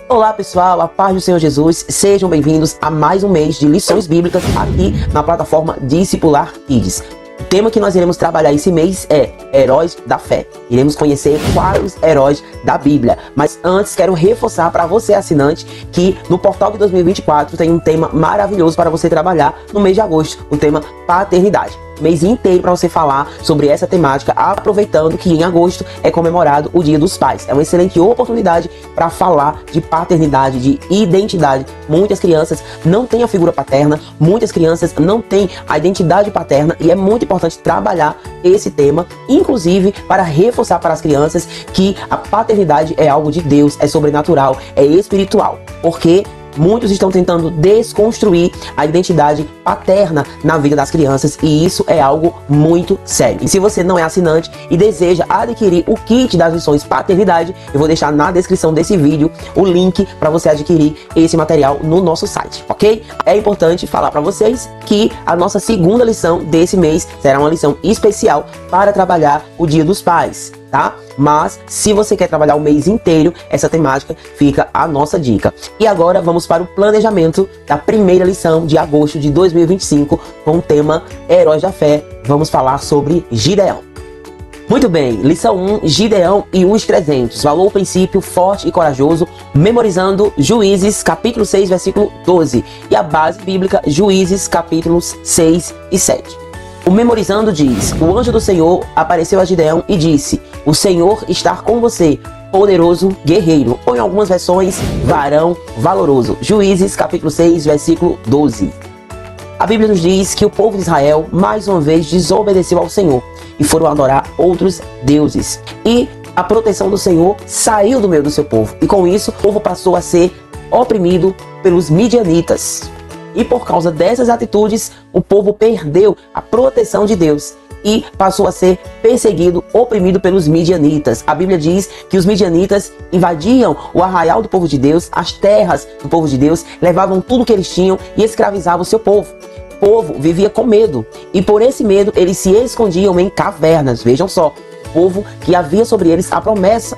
Olá pessoal, a paz do Senhor Jesus, sejam bem-vindos a mais um mês de lições bíblicas aqui na plataforma Discipular Kids. O tema que nós iremos trabalhar esse mês é Heróis da Fé. Iremos conhecer vários heróis da Bíblia. Mas antes quero reforçar para você assinante que no portal de 2024 tem um tema maravilhoso para você trabalhar no mês de agosto, o tema paternidade. Mês inteiro para você falar sobre essa temática, aproveitando que em agosto é comemorado o Dia dos Pais. É uma excelente oportunidade para falar de paternidade, de identidade. Muitas crianças não têm a figura paterna, muitas crianças não têm a identidade paterna e é muito importante trabalhar esse tema, inclusive para reforçar para as crianças que a paternidade é algo de Deus, é sobrenatural, é espiritual, porque muitos estão tentando desconstruir a identidade paterna na vida das crianças e isso é algo muito sério. E se você não é assinante e deseja adquirir o kit das lições paternidade, eu vou deixar na descrição desse vídeo o link para você adquirir esse material no nosso site, ok? É importante falar para vocês que a nossa segunda lição desse mês será uma lição especial para trabalhar o Dia dos Pais, tá? Mas se você quer trabalhar o mês inteiro essa temática, fica a nossa dica. E agora vamos para o planejamento da primeira lição de agosto de 2025 com o tema Heróis da Fé. Vamos falar sobre Gideão. Muito bem, lição 1, Gideão e os 300. Valor o princípio forte e corajoso, memorizando Juízes capítulo 6, versículo 12. E a base bíblica, Juízes capítulos 6 e 7. O memorizando diz: o anjo do Senhor apareceu a Gideão e disse: o Senhor está com você, poderoso guerreiro. Ou em algumas versões, varão valoroso. Juízes capítulo 6, versículo 12. A Bíblia nos diz que o povo de Israel mais uma vez desobedeceu ao Senhor e foram adorar outros deuses. E a proteção do Senhor saiu do meio do seu povo. E com isso, o povo passou a ser oprimido pelos midianitas. E por causa dessas atitudes, o povo perdeu a proteção de Deus e passou a ser perseguido, oprimido pelos midianitas. A Bíblia diz que os midianitas invadiam o arraial do povo de Deus, as terras do povo de Deus, levavam tudo que eles tinham e escravizavam o seu povo. O povo vivia com medo e por esse medo eles se escondiam em cavernas. Vejam só, o povo que havia sobre eles a promessa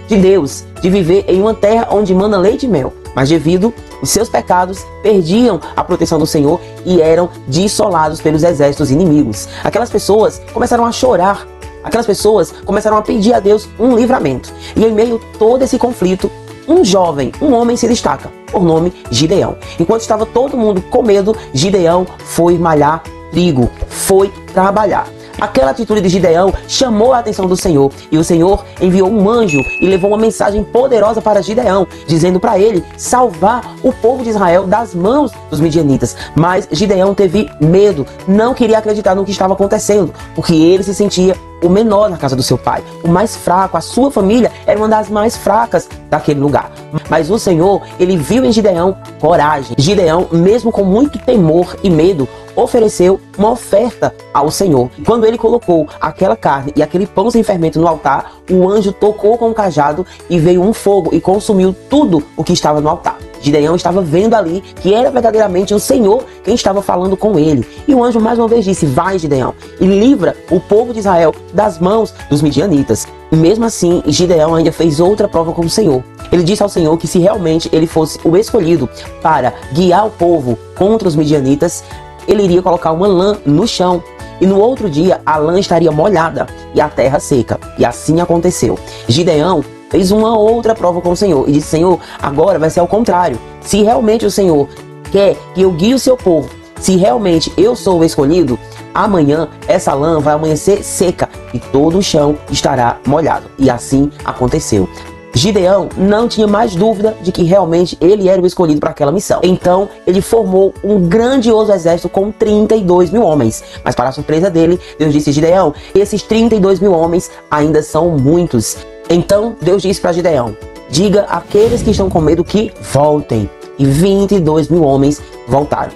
de Deus de viver em uma terra onde mana leite e mel. Mas devido aos seus pecados, perdiam a proteção do Senhor e eram dissolados pelos exércitos inimigos. Aquelas pessoas começaram a chorar, aquelas pessoas começaram a pedir a Deus um livramento. E em meio a todo esse conflito, um homem se destaca, por nome Gideão. Enquanto estava todo mundo com medo, Gideão foi malhar trigo, foi trabalhar. Aquela atitude de Gideão chamou a atenção do Senhor e o Senhor enviou um anjo e levou uma mensagem poderosa para Gideão, dizendo para ele salvar o povo de Israel das mãos dos midianitas. Mas Gideão teve medo, não queria acreditar no que estava acontecendo, porque ele se sentia o menor na casa do seu pai, o mais fraco, a sua família era uma das mais fracas daquele lugar. Mas o Senhor, ele viu em Gideão coragem. Gideão, mesmo com muito temor e medo, ofereceu uma oferta ao Senhor. Quando ele colocou aquela carne e aquele pão sem fermento no altar, o anjo tocou com o cajado e veio um fogo e consumiu tudo o que estava no altar. Gideão estava vendo ali que era verdadeiramente o Senhor quem estava falando com ele. E o anjo mais uma vez disse: vai, Gideão, e livra o povo de Israel das mãos dos midianitas. E mesmo assim, Gideão ainda fez outra prova com o Senhor. Ele disse ao Senhor que se realmente ele fosse o escolhido para guiar o povo contra os midianitas, ele iria colocar uma lã no chão. E no outro dia, a lã estaria molhada e a terra seca. E assim aconteceu. Gideão fez uma outra prova com o Senhor e disse: Senhor, agora vai ser ao contrário. Se realmente o Senhor quer que eu guie o seu povo, se realmente eu sou o escolhido, amanhã essa lã vai amanhecer seca e todo o chão estará molhado. E assim aconteceu. Gideão não tinha mais dúvida de que realmente ele era o escolhido para aquela missão. Então ele formou um grandioso exército com 32 mil homens. Mas para a surpresa dele, Deus disse: Gideão, esses 32 mil homens ainda são muitos. Então Deus disse para Gideão: diga àqueles que estão com medo que voltem. E 22 mil homens voltaram.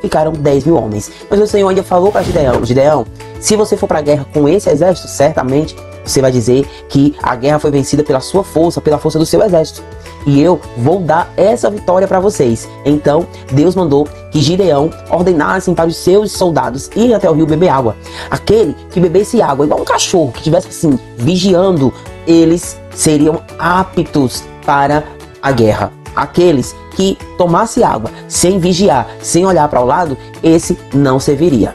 Ficaram 10 mil homens. Mas o Senhor ainda falou para Gideão: Gideão, se você for para a guerra com esse exército, certamente você vai dizer que a guerra foi vencida pela sua força, pela força do seu exército. E eu vou dar essa vitória para vocês. Então Deus mandou que Gideão ordenasse para os seus soldados irem até o rio beber água. Aquele que bebesse água, igual um cachorro, que estivesse assim, vigiando, eles seriam aptos para a guerra. aqueles que tomasse água sem vigiar, sem olhar para o lado, esse não serviria.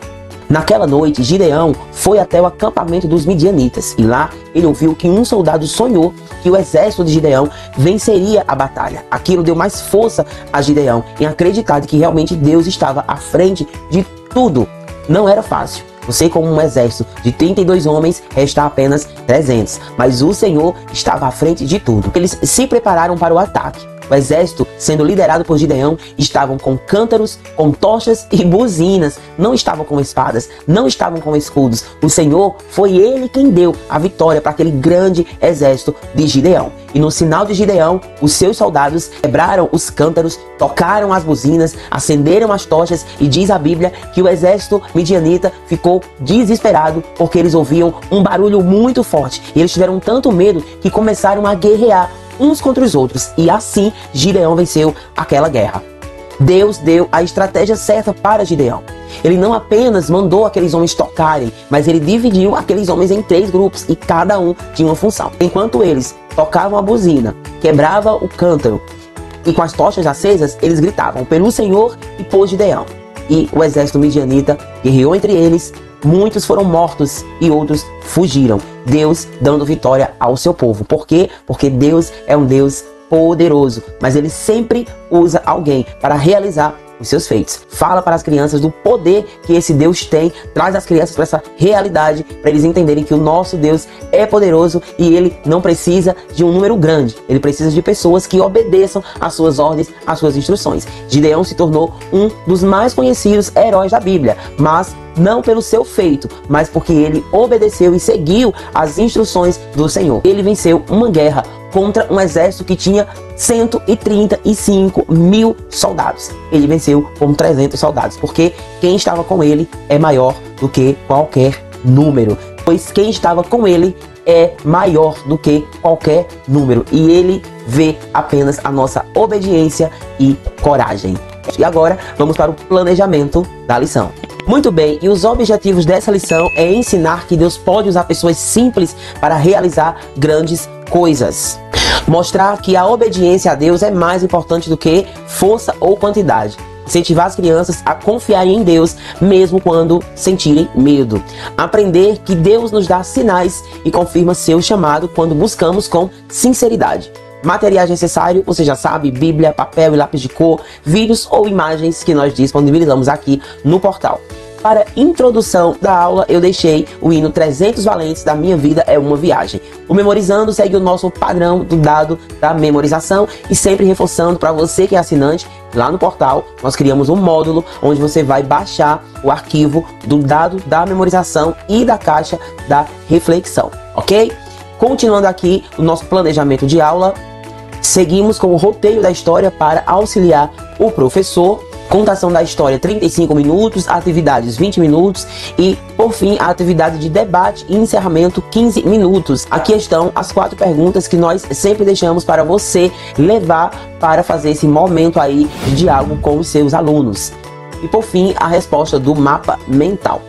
Naquela noite, Gideão foi até o acampamento dos midianitas e lá ele ouviu que um soldado sonhou que o exército de Gideão venceria a batalha. Aquilo deu mais força a Gideão em acreditar que realmente Deus estava à frente de tudo. Não era fácil. Você, como um exército de 32 homens, resta apenas 300. Mas o Senhor estava à frente de tudo. Eles se prepararam para o ataque. O exército, sendo liderado por Gideão, estavam com cântaros, com tochas e buzinas. Não estavam com espadas, não estavam com escudos. O Senhor foi Ele quem deu a vitória para aquele grande exército de Gideão. E no sinal de Gideão, os seus soldados quebraram os cântaros, tocaram as buzinas, acenderam as tochas e diz a Bíblia que o exército midianita ficou desesperado porque eles ouviam um barulho muito forte. E eles tiveram tanto medo que começaram a guerrear uns contra os outros, e assim Gideão venceu aquela guerra. Deus deu a estratégia certa para Gideão. Ele não apenas mandou aqueles homens tocarem, mas ele dividiu aqueles homens em 3 grupos e cada um tinha uma função. Enquanto eles tocavam a buzina, quebravam o cântaro e com as tochas acesas, eles gritavam pelo Senhor e por Gideão. E o exército midianita guerreou entre eles. Muitos foram mortos e outros fugiram. Deus dando vitória ao seu povo. Por quê? Porque Deus é um Deus poderoso, mas Ele sempre usa alguém para realizar os seus feitos. Fala para as crianças do poder que esse Deus tem, traz as crianças para essa realidade, para eles entenderem que o nosso Deus é poderoso e Ele não precisa de um número grande, Ele precisa de pessoas que obedeçam às suas ordens, às suas instruções. Gideão se tornou um dos mais conhecidos heróis da Bíblia, mas não pelo seu feito, mas porque ele obedeceu e seguiu as instruções do Senhor. Ele venceu uma guerra contra um exército que tinha 135 mil soldados. Ele venceu com 300 soldados, porque quem estava com ele é maior do que qualquer número. Pois quem estava com ele é maior do que qualquer número. E ele vê apenas a nossa obediência e coragem. E agora vamos para o planejamento da lição. Muito bem, e os objetivos dessa lição é ensinar que Deus pode usar pessoas simples para realizar grandes coisas. Mostrar que a obediência a Deus é mais importante do que força ou quantidade. Incentivar as crianças a confiarem em Deus, mesmo quando sentirem medo. Aprender que Deus nos dá sinais e confirma seu chamado quando buscamos com sinceridade. Materiais necessários, você já sabe, Bíblia, papel e lápis de cor, vídeos ou imagens que nós disponibilizamos aqui no portal. Para introdução da aula, eu deixei o hino 300 Valentes da Minha Vida é uma Viagem. O Memorizando segue o nosso padrão do dado da memorização e sempre reforçando para você que é assinante, lá no portal nós criamos um módulo onde você vai baixar o arquivo do dado da memorização e da caixa da reflexão, ok? Continuando aqui o nosso planejamento de aula, seguimos com o roteiro da história para auxiliar o professor. Contação da história 35 minutos, atividades 20 minutos e, por fim, a atividade de debate e encerramento 15 minutos. Aqui estão as 4 perguntas que nós sempre deixamos para você levar para fazer esse momento aí de diálogo com os seus alunos. E, por fim, a resposta do mapa mental.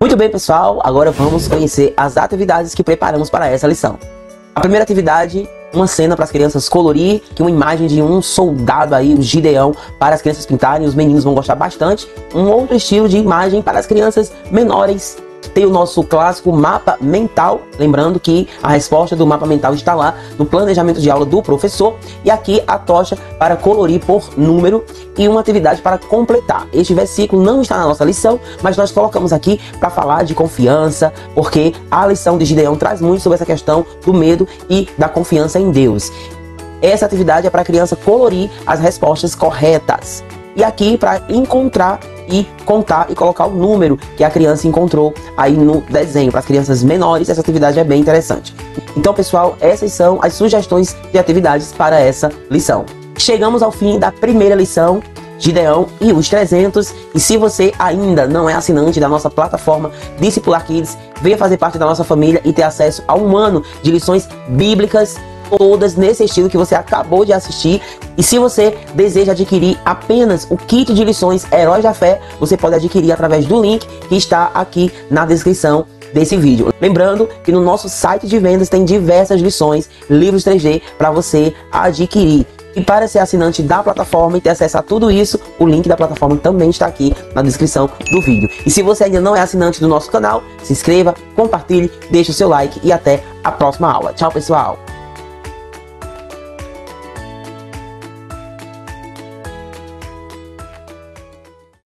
Muito bem, pessoal, agora vamos conhecer as atividades que preparamos para essa lição. A primeira atividade, uma cena para as crianças colorir, que é uma imagem de um soldado aí, o Gideão, para as crianças pintarem, os meninos vão gostar bastante. Um outro estilo de imagem para as crianças menores. Tem o nosso clássico mapa mental, lembrando que a resposta do mapa mental está lá no planejamento de aula do professor. E aqui a tocha para colorir por número e uma atividade para completar. Este versículo não está na nossa lição, mas nós colocamos aqui para falar de confiança, porque a lição de Gideão traz muito sobre essa questão do medo e da confiança em Deus. Essa atividade é para a criança colorir as respostas corretas. E aqui para encontrar e contar e colocar o número que a criança encontrou aí no desenho. Para as crianças menores, essa atividade é bem interessante. Então, pessoal, essas são as sugestões de atividades para essa lição. Chegamos ao fim da primeira lição, Gideão e os 300. E se você ainda não é assinante da nossa plataforma Discipular Kids, venha fazer parte da nossa família e ter acesso a um ano de lições bíblicas, todas nesse estilo que você acabou de assistir. E se você deseja adquirir apenas o kit de lições Heróis da Fé, você pode adquirir através do link que está aqui na descrição desse vídeo. Lembrando que no nosso site de vendas tem diversas lições, livros 3D para você adquirir. E para ser assinante da plataforma e ter acesso a tudo isso, o link da plataforma também está aqui na descrição do vídeo. E se você ainda não é assinante do nosso canal, se inscreva, compartilhe, deixe o seu like e até a próxima aula. Tchau, pessoal!